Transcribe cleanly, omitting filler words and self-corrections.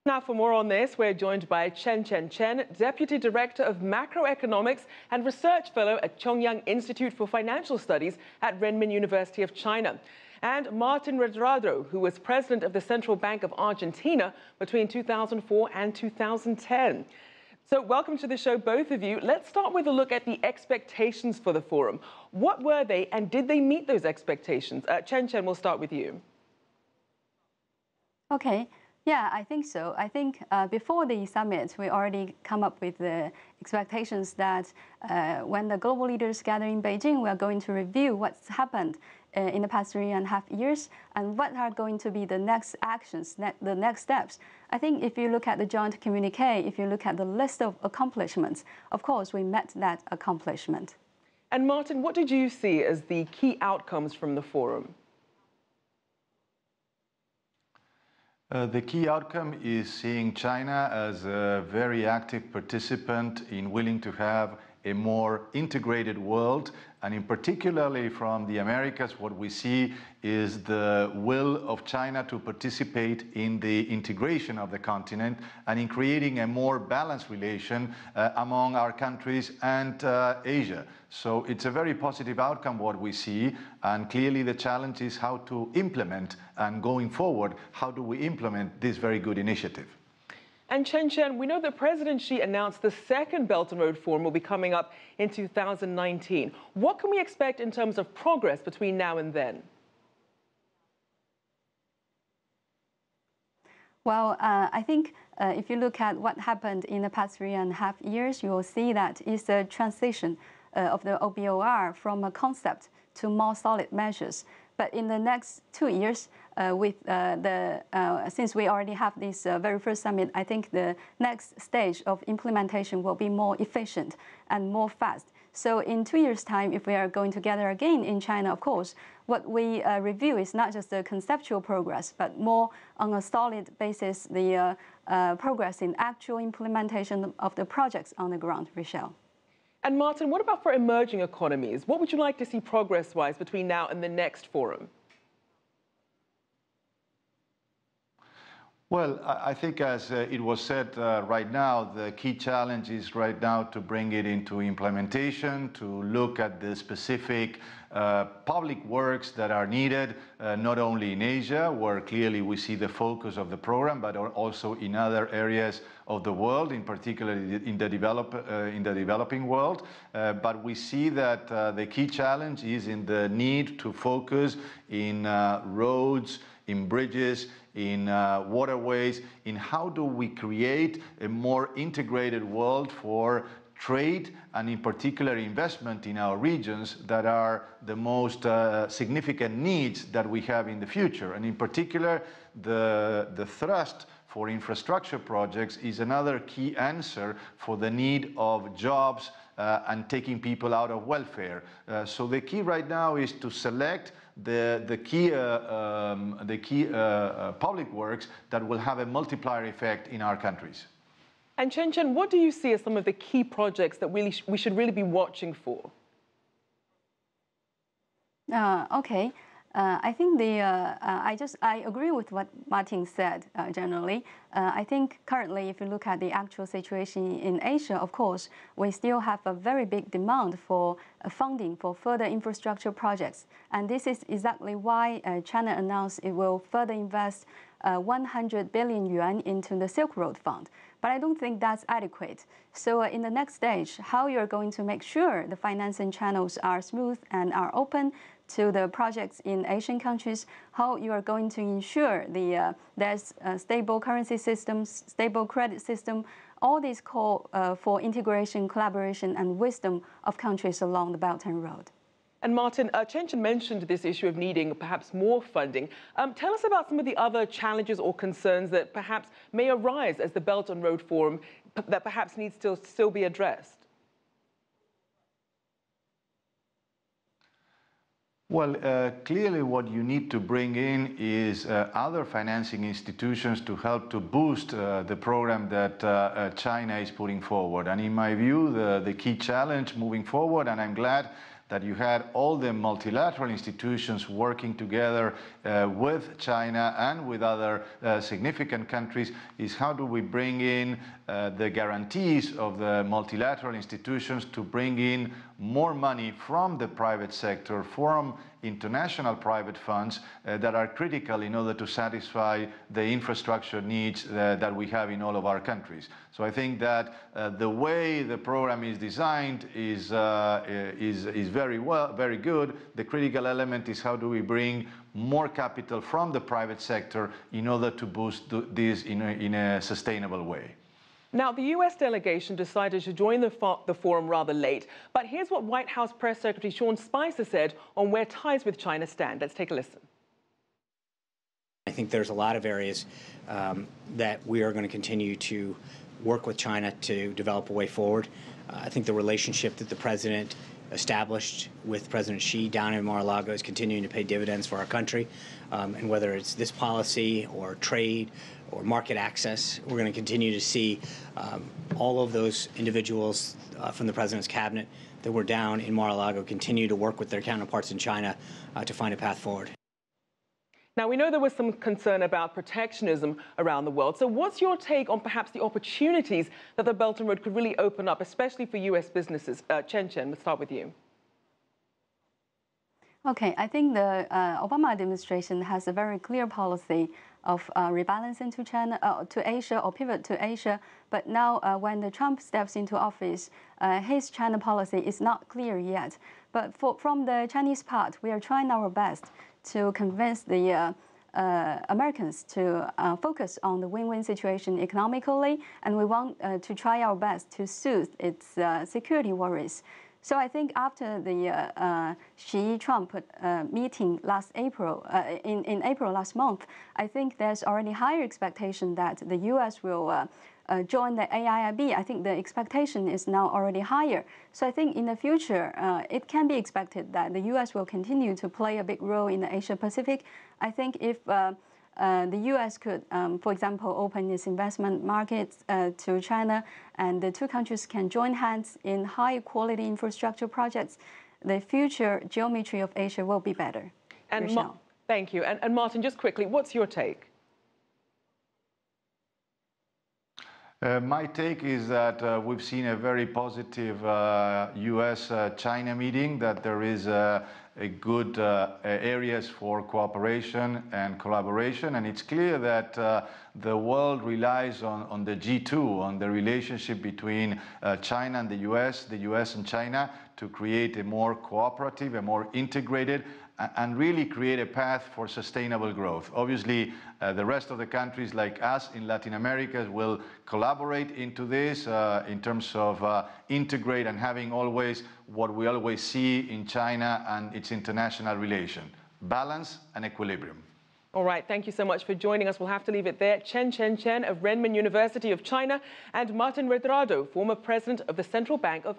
Now, for more on this, we're joined by Chen Chen, Deputy Director of Macroeconomics and Research Fellow at Chongyang Institute for Financial Studies at Renmin University of China, and Martin Redrado, who was President of the Central Bank of Argentina between 2004 and 2010. So welcome to the show, both of you. Let's start with a look at the expectations for the forum. What were they, and did they meet those expectations? Chen, we'll start with you. Okay. Yeah, I think so. I think before the summit, we already come up with the expectations that when the global leaders gather in Beijing, we are going to review what's happened in the past 3.5 years and what are going to be the next actions, the next steps. I think if you look at the joint communique, if you look at the list of accomplishments, of course, we met that accomplishment. And Martin, what did you see as the key outcomes from the forum? The key outcome is seeing China as a very active participant in willing to have a more integrated world, and in particularly from the Americas, what we see is the will of China to participate in the integration of the continent and in creating a more balanced relation among our countries and Asia. So it's a very positive outcome what we see, and clearly the challenge is how to implement, and going forward, how do we implement this very good initiative? And Chen, we know that President Xi announced the second Belt and Road Forum will be coming up in 2019. What can we expect in terms of progress between now and then? Well, I think if you look at what happened in the past 3.5 years, you will see that it's a transition of the OBOR from a concept to more solid measures. But in the next 2 years, since we already have this very first summit, I think the next stage of implementation will be more efficient and more fast. So in 2 years' time, if we are going together again in China, of course, what we review is not just the conceptual progress, but more on a solid basis, the progress in actual implementation of the projects on the ground, Rachelle. And Martin, what about for emerging economies? What would you like to see progress-wise between now and the next forum? Well, I think as it was said right now, the key challenge is right now to bring it into implementation, to look at the specific public works that are needed, not only in Asia, where clearly we see the focus of the program, but also in other areas of the world, in particular in the developing world. But we see that the key challenge is in the need to focus in roads, in bridges, in waterways, in how do we create a more integrated world for trade and in particular investment in our regions that are the most significant needs that we have in the future. And in particular, the thrust for infrastructure projects is another key answer for the need of jobs and taking people out of welfare. So the key right now is to select the key public works that will have a multiplier effect in our countries. And Chen, what do you see as some of the key projects that we should really be watching for? Okay. I think I agree with what Martin said generally. I think currently, if you look at the actual situation in Asia, of course, we still have a very big demand for funding for further infrastructure projects. And this is exactly why China announced it will further invest 100 billion yuan into the Silk Road Fund. But I don't think that's adequate. So in the next stage, how you're going to make sure the financing channels are smooth and are open to the projects in Asian countries, how you are going to ensure there's stable currency systems, stable credit system, all these call for integration, collaboration, and wisdom of countries along the Belt and Road. And Martin, Chen mentioned this issue of needing perhaps more funding. Tell us about some of the other challenges or concerns that perhaps may arise as the Belt and Road Forum that perhaps needs to still be addressed. Well, clearly what you need to bring in is other financing institutions to help to boost the program that China is putting forward. And in my view, the key challenge moving forward, and I'm glad that you had all the multilateral institutions working together with China and with other significant countries, is how do we bring in the guarantees of the multilateral institutions to bring in more money from the private sector, from international private funds that are critical in order to satisfy the infrastructure needs that we have in all of our countries. So I think that the way the program is designed is very good. The critical element is how do we bring more capital from the private sector in order to boost this in a sustainable way. Now, the U.S. delegation decided to join the forum rather late, but here's what White House Press Secretary Sean Spicer said on where ties with China stand. Let's take a listen. I think there's a lot of areas that we are going to continue to work with China to develop a way forward. I think the relationship that the president established with President Xi down in Mar-a-Lago is continuing to pay dividends for our country. And whether it's this policy or trade or market access, we're going to continue to see all of those individuals from the president's cabinet that were down in Mar-a-Lago continue to work with their counterparts in China to find a path forward. Now, we know there was some concern about protectionism around the world. So what's your take on perhaps the opportunities that the Belt and Road could really open up, especially for U.S. businesses? Chen Chen, let's start with you. Okay, I think the Obama administration has a very clear policy of rebalancing to China, to Asia, or pivot to Asia. But now, when the Trump steps into office, his China policy is not clear yet. But from the Chinese part, we are trying our best to convince the Americans to focus on the win-win situation economically, and we want to try our best to soothe its security worries. So I think after the Xi-Trump meeting last April, in April last month, I think there's already higher expectation that the U.S. will join the AIIB. I think the expectation is now already higher. So I think in the future, it can be expected that the U.S. will continue to play a big role in the Asia-Pacific. I think if the U.S. could, for example, open its investment markets to China, and the two countries can join hands in high-quality infrastructure projects, the future geometry of Asia will be better. And thank you. And Martin, just quickly, what's your take? My take is that we've seen a very positive U.S.-China meeting, that there is good areas for cooperation and collaboration, and it's clear that the world relies on the G2, on the relationship between China and the U.S. and China, to create a more cooperative, a more integrated, and really create a path for sustainable growth. Obviously, the rest of the countries like us in Latin America will collaborate into this in terms of integrate and having always what we always see in China and its international relation: balance and equilibrium. All right, thank you so much for joining us. We'll have to leave it there. Chen Chenchen of Renmin University of China, and Martin Redrado, former president of the Central Bank of